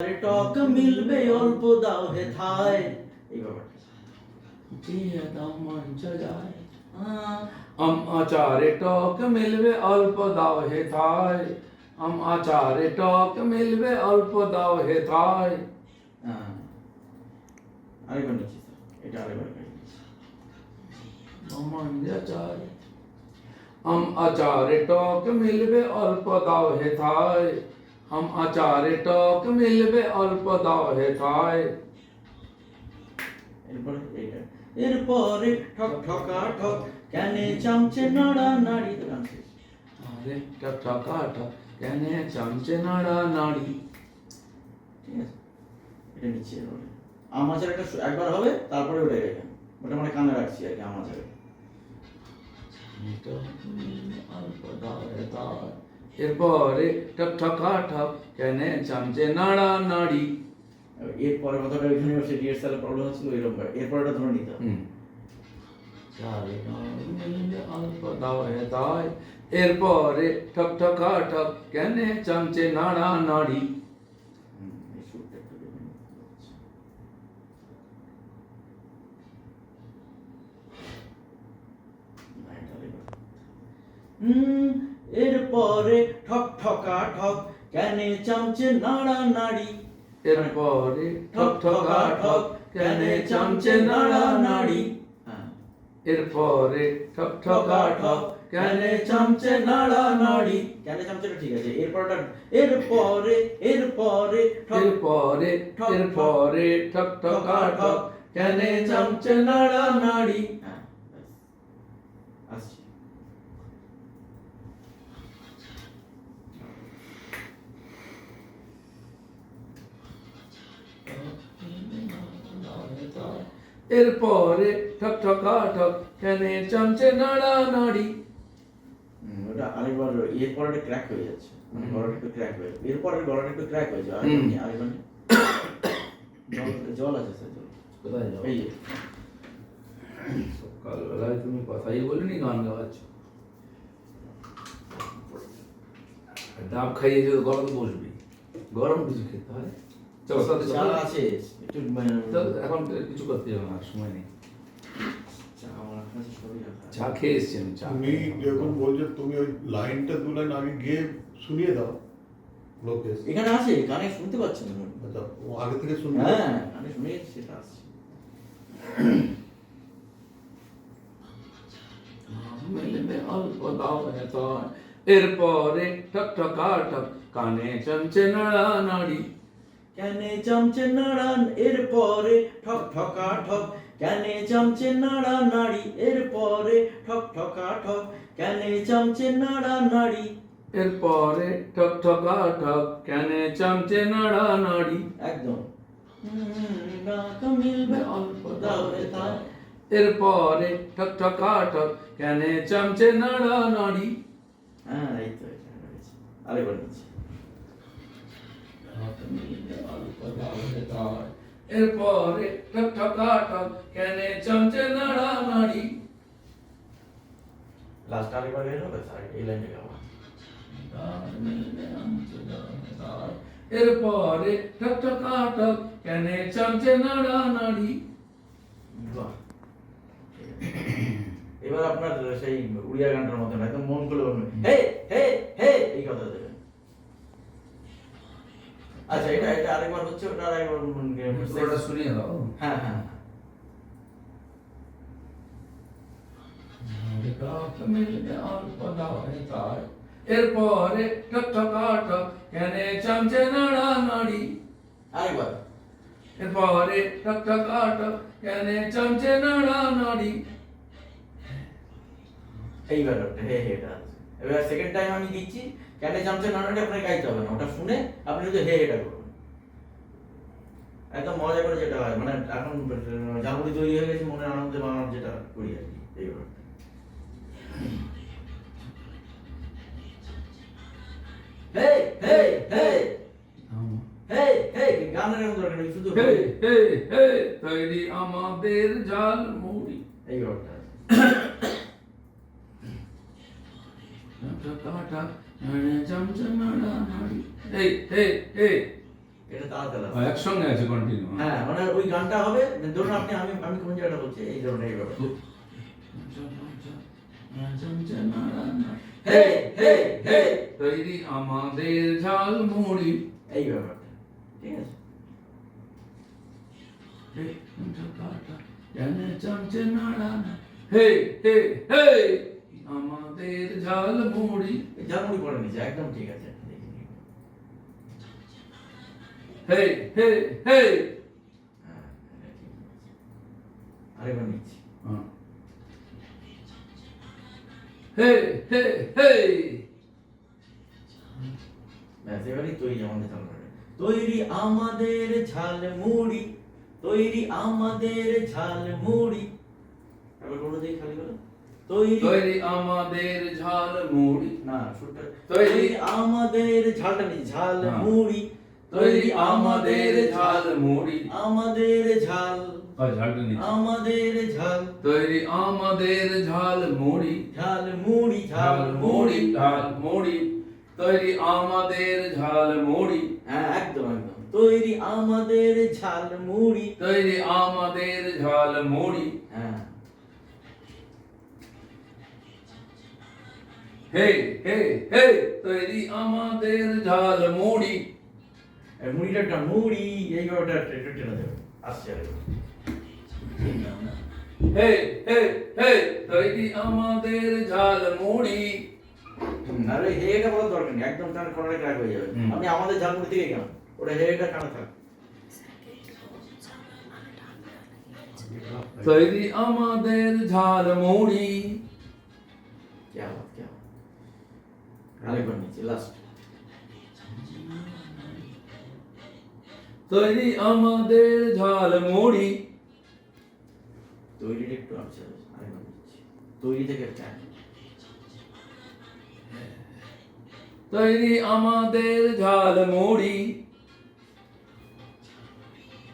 টক মিলবে অল্প দাও হে থায়, এই ব্যাপারটা জিয়া দাও মঞ্চ যায় আচারে টক মিলবে অল্প দাও হে থায় আচারে টক মিলবে অল্প দাও হে থায়। আরেকবার নিচ্ছি স্যার, এটা আরেকবার চায় আচারে টক মিলবে অল্প দাও হে থায় আচারে টক মিলবে অল্প দাও হে থায়। এরপরে এইটা, এরপরে ঠক ঠকা ঠক কেনে চামচে নাড়া নাড়ি, তো গান শেষ। আরে টক ঠকা ঠক কেনে চামচে নাড়া নাড়ি, ঠিক আছে, এটা নিচ্ছি। এরপরে আমাচার একটা একবার হবে, তারপরে ওটা গেছে, ওটা মানে কানে রাখছি আর কি। আমাচার এরপরে টক ঠকা ঠক কেনে চামচে নাড়া নাড়ি। এরপরে কথাটা ওইখানে বসে রিহার্সালের প্রবলেম হচ্ছিল, এরকম এরপরেটা ধরে নিতে হবে। এরপরে ঠক ঠকা ঠক কেনে চামচে নাড়া নাড়ি। এই সুরটা একটু দেখুন। এরপরে ঠক ঠকা ঠক কেনে চামচে নাড়া নাড়ি, এরপরে ঠক ঠকা ঠক কেনে চামচে নাড়া নাড়ি। এরপরে ঠক ঠকা ঠক কেনে চামচে নাড়া নাড়ি। কেনে চামচেটা ঠিক আছে, এরপরটা এরপরে এরপরে এরপরে এরপরে ঠক ঠকা ঠক কেনে চামচে নাড়া নাড়ি। আসছি। এরপরে ঠক ঠকা ঠক কেনে চামচে নাড়া নাড়ি। ওটা আরেকবার, এরপরটা ক্র্যাক হয়ে যাচ্ছে, মানে গলাটা একটু ক্র্যাক হয়ে যাচ্ছে, এরপরের গলাটা একটু ক্র্যাক হয়ে যাচ্ছে। আরেকবার জল আছে স্যার, জল কোথায় যাও? এই যে সকালবেলায় তুমি কথাই বলিনি, গান গাওয়াচ্ছ। ডাব খাইয়েছো তো গরম বসবি, গরম কিছু খেতে হয়। চলো সাথে চা আছে একটু, এখন কিছু করতে হবে না, সময় নেই। চা আমার কাছে সবই রাখা আছে। চা খেয়ে এসছি আমি, চা তুমি যখন বলছো তুমি ওই লাইনটা দু লাইন আগে গিয়ে শুনিয়ে দাও লোকেশ। এখানে আছে, কানে শুনতে পাচ্ছেন না? আচ্ছা, ও আগে থেকে শুনবে। হ্যাঁ, কানে শুনে সেটা আসছে। মিলবে অল্প দাও হে থায়। এরপরে ঠক ঠকা ঠক কানে চামচে নাড়া নাড়ি। কেনে চামচে নাড়ান, এরপরে ঠক ঠকা ঠক কেনে চামচে নাড়া নাড়ি, এরপরে ঠক ঠকা ঠক কেনে চামচে নাড়া নাড়ি। এরপরে ঠক ঠকা ঠক কেনে চামচে নাড়া নাড়ি। একদম মিলবে অল্প দাও হে থায়। এরপরে ঠক ঠকা ঠক কেনে চামচে নাড়া নাড়ি। হ্যাঁ, এই তো এটা হয়েছে। আরেকবার নিচ্ছি। এরপরে ঠক ঠকা ঠক কেনে চামচে নাড়া নাড়ি। লাস্ট আরেকবার গেল ব্যাস, আর এই লাইনটা গাওয়া। এরপরে ঠক ঠকা ঠক কেনে চামচে নাড়া নাড়ি। বাহ, এবার আপনার সেই উড়িয়া গানটার মতন একদম মন খুলে বলবেন, হে হে হে, এই কথা দেবেন। আচ্ছা, এটা এটা আরেকবার হচ্ছে, ওটা আরেকবার পুরোটা শুনিয়ে দাও। হ্যাঁ হ্যাঁ। এরপরে ঠক ঠকা ঠক কেনে চামচে নাড়া নাড়ি। আরেকবার। এরপরে ঠক ঠকা ঠক কেনে চামচে নাড়া নাড়ি। এইবার ওটা হে হে এটা আছে। এবার সেকেন্ড টাইম আমি দিচ্ছি, ক্যানে চামচে নাড়াটা আপনাকে গাইতে হবে না, ওটা শুনে আপনি শুধু হে এটা করুন। একদম মজা করে যেটা হয়, মানে এখন জানুয়ারি তৈরি হয়ে গেছে, মনে আনন্দে বানানোর যেটা করি আর কি, এইবার। হে হে হে হে হে, গানের মতো দরকার নেই, শুধু হে হে হে তৈরি আমাদের জাল মুড়ি। এই ব্যাপারটা। ঠক ঠকা ঠক কেনে চামচে নাড়া নাড়ি। এই হে হে এটা তালা। একসঙ্গে আছে কন্টিনিউ। হ্যাঁ মানে ওই গানটা হবে, ধরুন আপনি আমি কোন জায়গাটা বলছি এই ধরনের এইভাবে। হে হে হে তৈরি আমাদের ঝালমুড়ি, এই ব্যাপারটা, ঠিক আছে? চমচে নাড়ানো, হে হে হে আমাদের ঝালমুড়ি, ঝালমুড়ি পড়ে নিচে, একদম ঠিক আছে। হে হে হে। হ্যাঁ, এটা ঠিক আছে। আরেকবার নিচ্ছি। হে হে হে। ব্যাস, এবারই তৈরি আমাদের ঝালমুড়ি। তৈরি আমাদের ঝালমুড়ি, তৈরি আমাদের ঝালমুড়ি। এবার কোনো দিকে খালি বলো। তৈরি আমাদের ঝালমুড়ি, না সুরটা, তৈরি আমাদের ঝালটা নেই, ঝালমুড়ি। তৈরি আমাদের ঝালমুড়ি, আমাদের ঝাল, ঝালটা নিচে, আমাদের ঝাল, তৈরি আমাদের ঝালমুড়ি, ঝালমুড়ি ঝালমুড়ি ঝালমুড়ি। ঝালমুড়ি, তৈরি আমাদের ঝালমুড়ি, হ্যাঁ একদম একদম, তৈরি আমাদের ঝালমুড়ি। তৈরি আমাদের ঝালমুড়ি, হ্যাঁ হে হে হে তৈরি আমাদের ঝালমুড়ি। এই মুড়িটা একটা মুড়ি, এই ব্যাপারটা একটু টেনে দেবে, আসছে আর হে হে হে তৈরি আমাদের ঝালমুড়ি। আরে হেটা বলার দরকার নেই, একদম কান কর্নারে ক্র্যাক হয়ে যাবে। আপনি আমাদের ঝালমুড়ি থেকে গান, ওটা হেটা কানে থাক। তৈরি আমাদের ঝালমুড়ি, क्या बात, क्या बात। আরেকবার নিচে, লাস্ট। তৈরি আমাদের ঝালমুড়ি, তৈরিটা একটু আছে, আরেকবার নিচ্ছি। তৈরি থেকে একটা তৈরি আমাদের ঝালমুড়ি,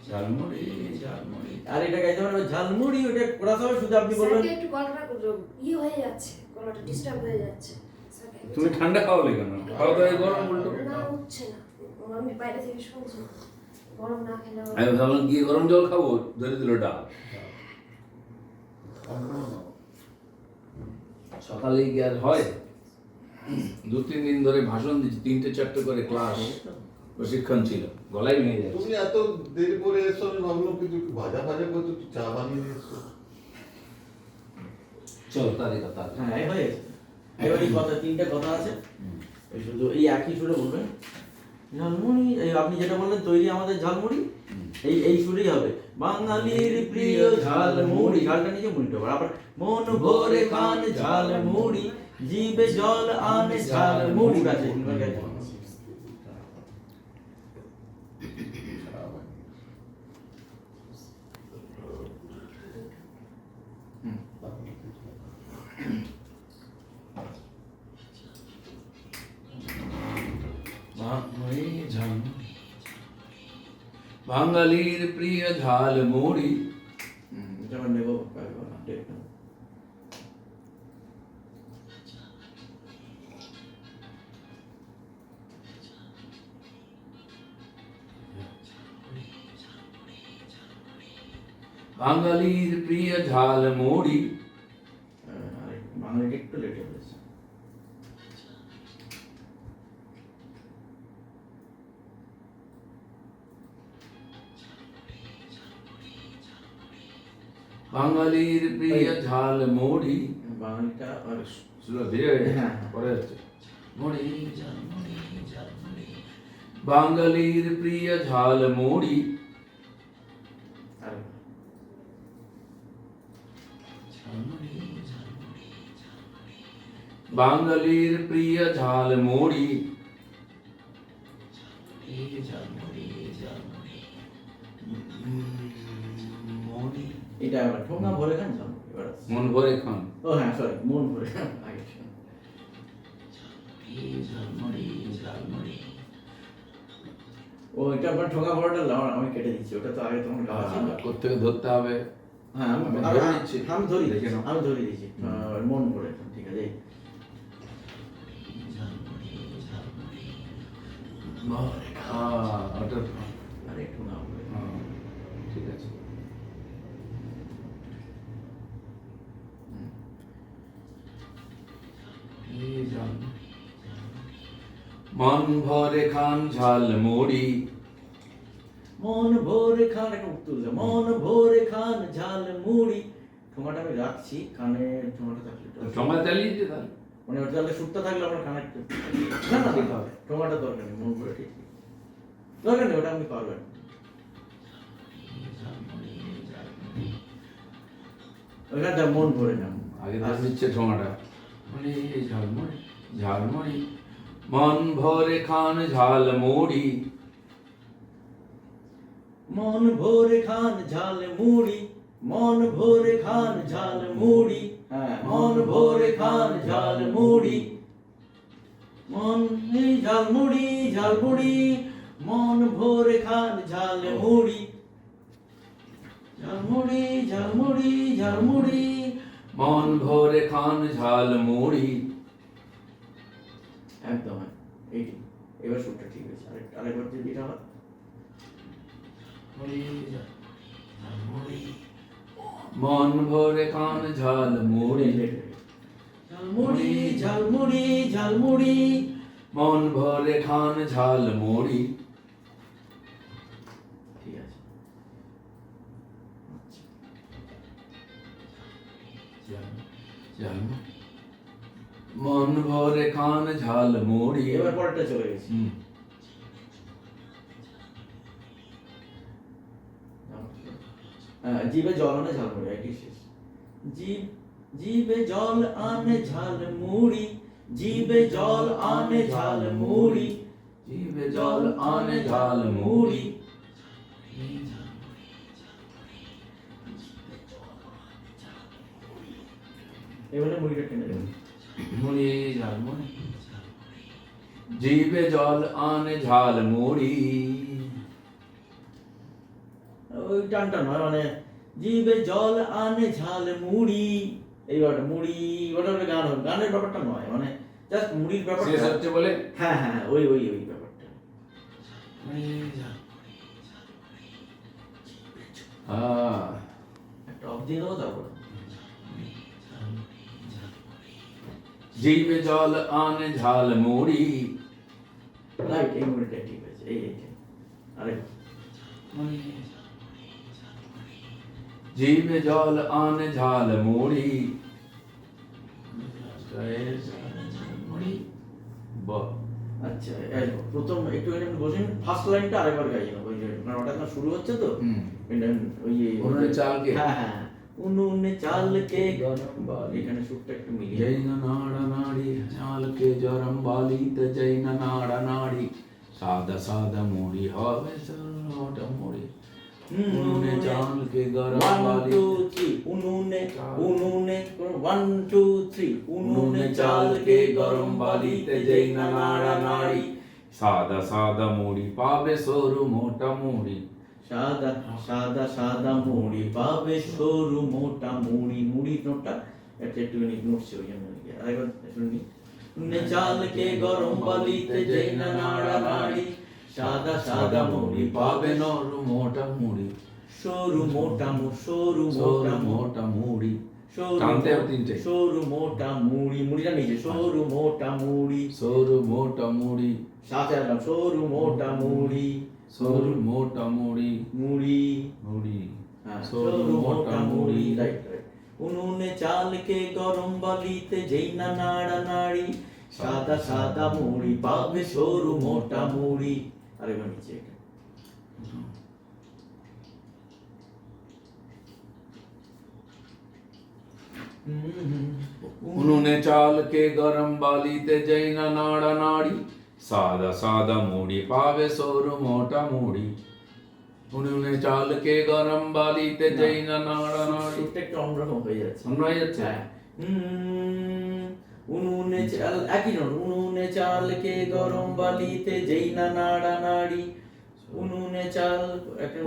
ঝালমুড়ি ঝালমুড়ি। আর এটা গাইতে পারবে ঝালমুড়ি, ওটা করা সময় শুধু আপনি বলবেন। স্যারকে একটু গলাটা ইয়ে হয়ে যাচ্ছে, গলাটা ডিস্টার্ব হয়ে যাচ্ছে। স্যারকে একটু তুমি ঠান্ডা খাওয়ালে কেন? খাওয়া দাওয়া গরম উল্টো। না উঠছে না, আমি বাইরে থেকে শুনছি গরম না খেলে আবার- আমি ভাবলাম গিয়ে গরম জল খাবো, ধরে দিল ডাল। সকালে গিয়ে আর হয়, 2-3 দিন ধরে ভাষণ দিচ্ছি, 3-4টে করে ক্লাস প্রশিক্ষণ ছিল, গলায় ভেঙে যাচ্ছে। তুমি এত দেরি করে এসো, আমি ভাবলাম কিছু ভাজা ভাজা করে একটু চা বানিয়ে নিয়ে এসো। চল তারই কথা। হ্যাঁ এই হয়ে গেছে। এবার এই কথা, তিনটে কথা আছে, এই শুধু এই একই সুরে বলবেন। ঝালমুড়ি, এই আপনি যেটা বললেন তৈরি আমাদের ঝালমুড়ি, এই সুরেই হবে। বাঙালির প্রিয় ঝালমুড়ি, ঝালটা নিচে মুড়িটা আবার। মন ভরে খান ঝালমুড়ি, জিভে জল আনে ঝালমুড়ি। আছে বাঙালির প্রিয় ঝালমুড়ি, যেমন নেব ডেটটা। বাঙালির প্রিয় ঝালমুড়ি, বাঙালিটা একটু লেট হয়ে গেছে। বাঙালির প্রিয় ঝালমুড়ি। বাঙালিটা আর ধীরে হ্যাঁ। পরে হচ্ছে মুড়ি ঝালমুড়ি ঝালমুড়ি, বাঙালির প্রিয় ঝালমুড়ি, আর বাঙালির প্রিয় ঝালমুড়ি। এটা আবার ঠোঙা ভরে খান ঝালমুড়ি, এবার আছে। মন ভরে খান। ও হ্যাঁ সরি, মন ভরে খান আগে ছিল। ও এটা আপনার ঠোঙা ভরাটা আমি কেটে দিচ্ছি, ওটা তো আগে তখন গাওয়া ছিল। কোত্থেকে ধরতে হবে? হ্যাঁ আমি আমি আমি- ধরে নিচ্ছি। আমি ধরি দেখে নাও। আমি ধরে দিচ্ছি। মন ভরে খান, ঠিক আছে। ওটা আর একটু না হবে। ঠিক আছে। মন ভরে খান ঝাল মুড়ি, মন ভরে খান, একটা উত্তর দাও। মন ভরে খান ঝাল মুড়ি। ঠোঙাটা আমি রাখছি, কানে ঠোঙাটা থাকলে একটু ঠোঙা চালিয়ে দিয়ে তাহলে মানে ওটা তাহলে সুরটা থাকলে আমার কানে একটু না না ঠিক হবে। ঠোঙাটা দরকার নেই, মন ভরে ঠিক দরকার নেই, ওটা আপনি পারবেন। ওইখানটা মন ভরে খান। আগে তো দিচ্ছে ঠোঙাটা মানে ঝালমুড়ি ঝালমুড়ি, মন ভরে খান ঝাল মুড়ি, মন ভরে খান ঝাল মুড়ি, মন ভরে খান ঝাল মুড়ি, হ্যাঁ মন ভরে খান ঝাল মুড়ি, মন এই ঝাল মুড়ি ঝাল মুড়ি, মন ভরে খান ঝাল মুড়ি, ঝাল মুড়ি ঝাল মুড়ি ঝাল মুড়ি। মন ভরে খান ঝাল মুড়ি। একদম এইটি, এবার সুরটা ঠিক আছে। আরেকবার যদি এটা হয় মন ভরে খান ঝাল মুড়ি, ঝালমুড়ি ঝালমুড়ি ঝালমুড়ি, মন ভরে খান ঝাল মুড়ি। ঠিক আছে। আচ্ছা। মন ভরে খান ঝাল মুড়ি। এবার পরেরটা চলে গেছে। জিভে জল আনে ঝালমুড়ি, একই শেষ। জিভে জল আনে ঝালমুড়ি, জিভে জল আনে ঝালমুড়ি, জিভে জল আনে ঝাল মুড়ি। এবারে মুড়িটা টেনে দেবেন। মুড়ি ঝাল মুড়ি, জিভে জল আনে ঝাল মুড়ি। ওই টানটা নয়, মানে জিভে জল আনে ঝাল মুড়ি, এই ব্যাপারটা মুড়ি, ওটা একটা গান হবে, গানের ব্যাপারটা নয়, মানে জাস্ট মুড়ির শেষ ব্যাপারটা। হচ্ছে বলে হ্যাঁ হ্যাঁ ওই ওই ওই ব্যাপারটা। একটা অফ দিয়ে দেবো তারপর। জিভে জল আনে ঝাল মুড়ি। রাইট, এই মুড়িটা ঠিক আছে। এই আরেক জিভে জল আনে ঝাল মুড়ি। বাহ, আচ্ছা, প্রথম একটুখানি আপনি বসেন, ফার্স্ট লাইনটা আরেকবার গাইয়ে নেবো, ওই যে কারণ ওটা না শুরু হচ্ছে তো। ওই উনুনে চাল কে, হ্যাঁ হ্যাঁ, উনুনে চাল কে গরম বালি, এখানে সুরটা একটু মিলিয়ে। जय न नाड़ा नाड़ी चाल के जरम बाली त जय न नाड़ा नाड़ी सादा सादा मोड़ी हवे सरोट मोड़ी उन्होंने चाल के गरम 1 बाली 2 3 উনুনে উনুনে 1 2 3 উনুনে চাল কে গরম বালিতে যেই না নাড়া নাড়ি, सादा सादा मोड़ी पावे सोरू मोटा मोड़ी সাদা সাদা সাদা মুড়ি পাবে সরু মোটা মুড়ি। মুড়ি নোটটা একটা একটুখানি নড়ছে ওই জন্য। আরেকবার শুনি। উনুনে চাল কে গরম বালিতে যেই না নাড়া নাড়ি, সাদা সাদা মুড়ি পাবে पावे नोरू मोटा मोड़ी সরু মোটা সরু सोरू মোটা मोटा मोड़ी সরু টানতে হবে তিনটে। সরু মোটা মুড়ি, মুড়িটা নিচে, সরু মোটা মুড়ি, सोरू मोटा मोड़ी সাথে আসলাম সরু মোটা মুড়ি, सोरू मोटा मोड़ी মুড়ি, मुड़ी হ্যাঁ, সরু মোটা মুড়ি। Right right. উনুনে চালকে গরম বালিতে যেই না নাড়া নাড়ি, সাদা সাদা মুড়ি পাবে সরু মোটা মুড়ি। আরেকবার নিচে এটা। उन्होंने चाल के गरम बाली ते जैना नाड़ा नाड़ी सादा सादा मूड़ी पावे सोरू मोटा मूड़ी उन्होंने चाल के गरम बाली ते जैना नाड़ा नाड़ी সুরটা একটু অন্যরকম হয়ে যাচ্ছে। অন্য হয়ে যাচ্ছে? হ্যাঁ। উনুনে চাল, একই নোট। উনুনে চালকে গরম বালিতে যেই না নাড়া নাড়ি, উনুনে চাল,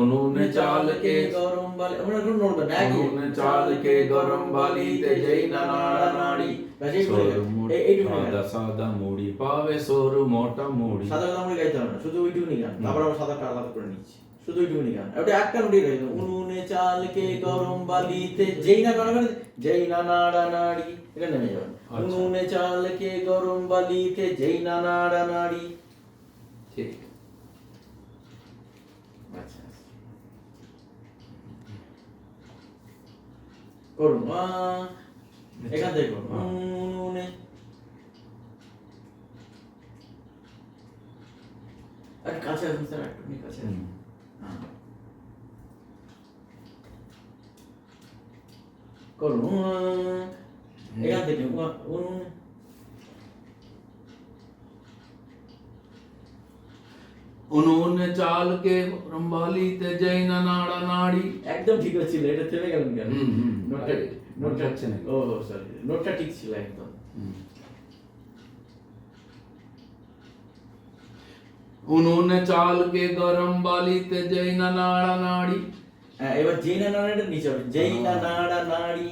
উনুনে চালকে গরম বালি, আমরা এখন নড়বে না, একই। उन्होंने चाल के गरम बाली ते जैना नाड़ा नाड़ी ব্যাস এইটুকুনি সরু গান। মোটা এইটুকুনি গান। সাদা সাদা মুড়ি পাবে সরু মোটা মুড়ি। সাদা সাদা মুড়ি গাইতে হবে না, শুধু ওইটুকুনি গান, তারপর আবার সাদাটা আলাদা করে নিচ্ছি, শুধু ওইটুকুনি গান। ওটা একটা নোটই রয়েছে, উনুনে চালকে গরম বালিতে যেই না গান গান যেই না নাড়া নাড়ি, এটা নেমে যাবে। আচ্ছা। উনুনে চালকে গরম বালিতে যেই না নাড়া নাড়ি। ঠিক। আচ্ছা করুন এখান থেকে করুন। হ্যাঁ। উনুনে আর কাছে আসুন স্যার, একটু কাছে আসুন। হুম। হ্যাঁ। করুন এখান থেকে উনুনে উনুনে চালকে গরম বালিতে যেই না নাড়া নাড়ি। একদম ঠিক হচ্ছিল, এটা থেমে গেলেন কেন? নোটটা আরে, নোট যাচ্ছে নাকি? ও সরি, নোটটা ঠিক ছিল একদম। উনুনে চালকে গরম বালিতে যেই না নাড়া নাড়ি। হ্যাঁ, এবার যেই না নাড়াটা নিচে হবে, যেই না নাড়া নাড়ি,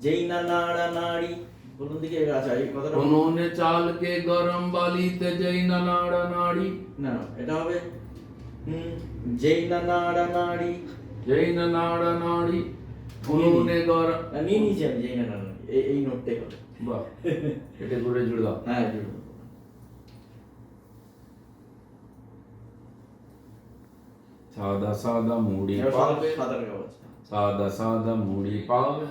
যেই না নাড়া নাড়ি। বলুন দিকে, আচ্ছা এই কথাটা উনুনে চালকে গরম বালিতে যেই না নাড়া নাড়ি। না এটা হবে যেই না নাড়া নাড়ি। যেই না নাড়া নাড়ি উনুনে গরম। নিয়ে নিয়েছি আমি, যেই না নাড়া নাড়ি, এই নোটটাই হবে। বাহ, এটা করে জুড়ে দাও। হ্যাঁ জুড়ে দেবো। সাদা সাদা মুড়ি এবার পাবে, সাদা টাকা আছে, সাদা সাদা মুড়ি পাবে।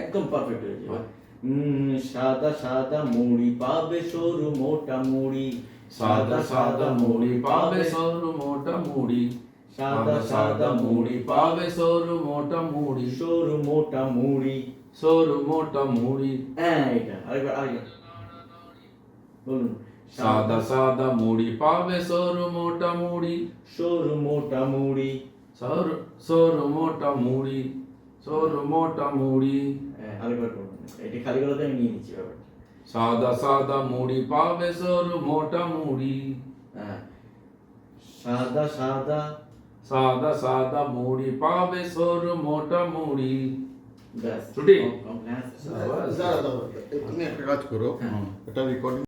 একদম পারফেক্ট হয়ে যাবে। সাদা সাদা মুড়ি পাবে সরু মোটা মুড়ি, সাদা সাদা মুড়ি পাবে সরু মোটা মুড়ি। সাদা সাদা মুড়ি পাবে সরু মোটা মুড়ি। সরু মোটা মুড়ি। সরু মোটা মুড়ি। হ্যাঁ এটা আরেকবার বলুন। সাদা সাদা মুড়ি পাবে সরু মোটা মুড়ি। সরু মোটা মুড়ি। সরু সরু মোটা মুড়ি। সরু মোটা মুড়ি। হ্যাঁ আরেকবার করুন, এটা খালি গলাতে আমি নিয়ে নিচ্ছি ব্যাপারটা। সাদা সাদা মুড়ি পাবে সরু মোটা মুড়ি। হ্যাঁ সাদা সাদা। সাদা সাদা মুড়ি পাবে সরু মোটা মুড়ি। ব্যাস ছুটি। কমপ্লিট। দাঁড়া, তুমি একটা কাজ করো, হ্যাঁ। এটা রেকর্ডিং